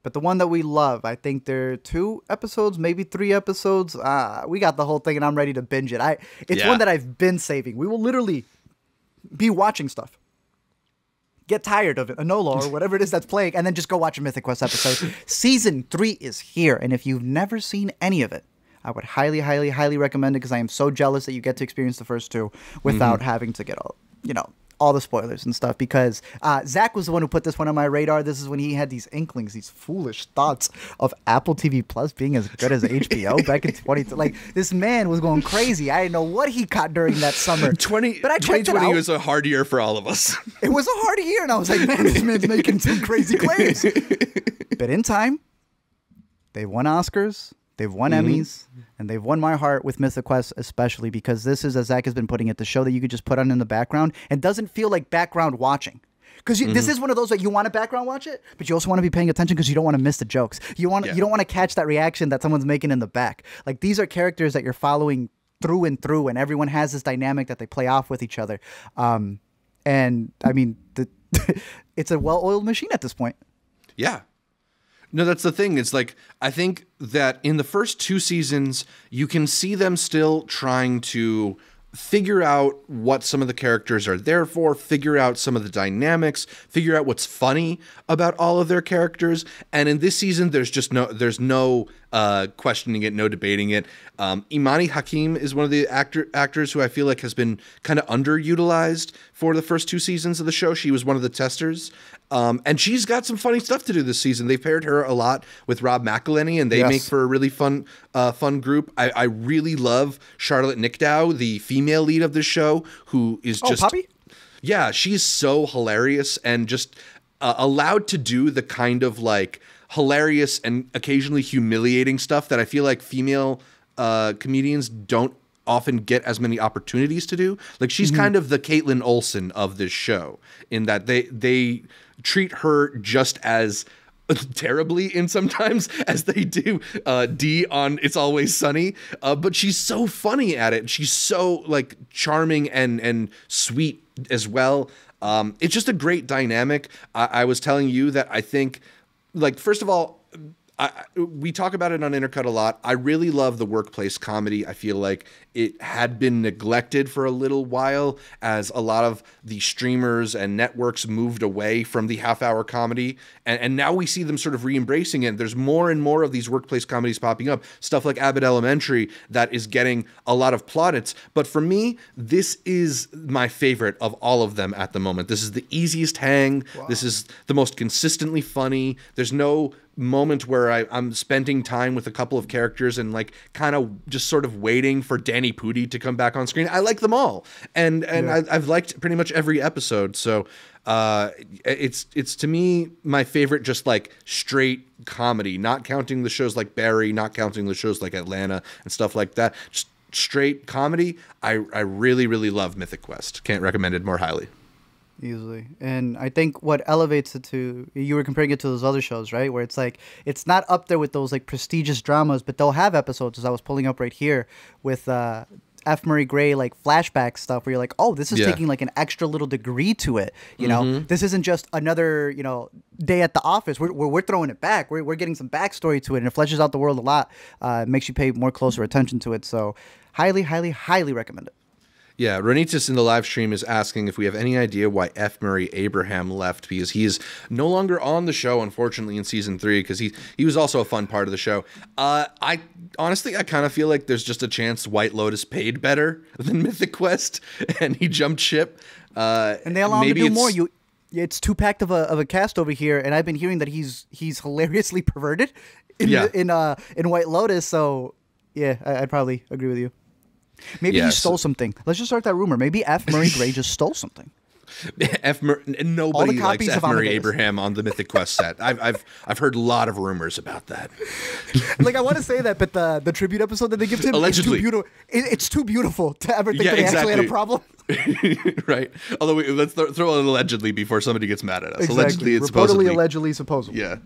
But the one that we love, I think there are 2 episodes, maybe 3 episodes. We got the whole thing, and I'm ready to binge it. It's one that I've been saving. We will literally be watching stuff, get tired of it, Enola or whatever it is that's playing, and then just go watch a Mythic Quest episode. Season 3 is here, and if you've never seen any of it, I would highly, highly, highly recommend it because I am so jealous that you get to experience the first 2 without having to get all the spoilers and stuff, because Zach was the one who put this one on my radar. This is when he had these inklings, these foolish thoughts of Apple TV Plus being as good as HBO back in 2020. Like, this man was going crazy. I didn't know what he caught during that summer. But I 2020 was a hard year for all of us. It was a hard year, and I was like, man, this man's making some crazy claims. But in time, they won Oscars. They've won Emmys, and they've won my heart with Mythic Quest, especially because this is, as Zach has been putting it, the show that you could just put on in the background and doesn't feel like background watching. Because this is one of those that you want to background watch it, but you also want to be paying attention because you don't want to miss the jokes. You don't want to catch that reaction that someone's making in the back. Like, these are characters that you're following through and through, and everyone has this dynamic that they play off with each other. And I mean, it's a well-oiled machine at this point. Yeah. No, that's the thing. It's like, I think that in the first 2 seasons, you can see them still trying to figure out what some of the characters are there for, figure out some of the dynamics, figure out what's funny about all of their characters. And in this season, there's no questioning it, no debating it. Imani Hakim is one of the actors who I feel like has been kind of underutilized for the first 2 seasons of the show. She was one of the testers. And she's got some funny stuff to do this season. They've paired her a lot with Rob McElhenney, and they make for a really fun group. I really love Charlotte Nickdow, the female lead of this show, who is just... Poppy? Yeah, she's so hilarious and just allowed to do the kind of like hilarious and occasionally humiliating stuff that I feel like female comedians don't often get as many opportunities to do. Like, she's kind of the Caitlin Olsen of this show, in that they treat her just as terribly in sometimes as they do Dee on It's Always Sunny, but she's so funny at it. She's so like charming and sweet as well. It's just a great dynamic. I was telling you that I think, like, first of all, we talk about it on Intercut a lot. I really love the workplace comedy. I feel like it had been neglected for a little while as a lot of the streamers and networks moved away from the half-hour comedy. And now we see them sort of re-embracing it. There's more and more of these workplace comedies popping up. Stuff like Abbott Elementary that is getting a lot of plaudits. But for me, this is my favorite of all of them at the moment. This is the easiest hang. Wow. This is the most consistently funny. There's no moment where I'm spending time with a couple of characters and like kind of just sort of waiting for Danny Pudi to come back on screen. I like them all, and I've liked pretty much every episode. So it's to me my favorite, just like straight comedy, not counting the shows like Barry, not counting the shows like Atlanta and stuff like that. Just straight comedy. I really, really love Mythic Quest. Can't recommend it more highly. Easily. And I think what elevates it to, you were comparing it to those other shows, right? Where it's like, it's not up there with those like prestigious dramas, but they'll have episodes, as I was pulling up right here, with F. Murray Gray, like flashback stuff where you're like, oh, this is taking like an extra little degree to it. You know, this isn't just another, day at the office. We're throwing it back. We're getting some backstory to it, and it fleshes out the world a lot. Makes you pay more closer attention to it. So highly, highly, highly recommend it. Yeah, Ronitas in the live stream is asking if we have any idea why F. Murray Abraham left, because he is no longer on the show, unfortunately, in season 3, because he was also a fun part of the show. I honestly kind of feel like there's just a chance White Lotus paid better than Mythic Quest, and he jumped ship. And they allow him to do more. It's too packed of a cast over here, and I've been hearing that he's hilariously perverted in White Lotus. So yeah, I'd probably agree with you. Maybe he stole something. Let's just start that rumor. Maybe F. Murray Gray just stole something. Nobody likes F. Murray Abraham on the Mythic Quest set. I've heard a lot of rumors about that. Like, I want to say that, but the tribute episode that they give to him, allegedly, it's too beautiful to ever think that he actually had a problem. Right. Although let's throw an allegedly before somebody gets mad at us. Exactly. Allegedly, it's reportedly, allegedly, supposedly. Yeah.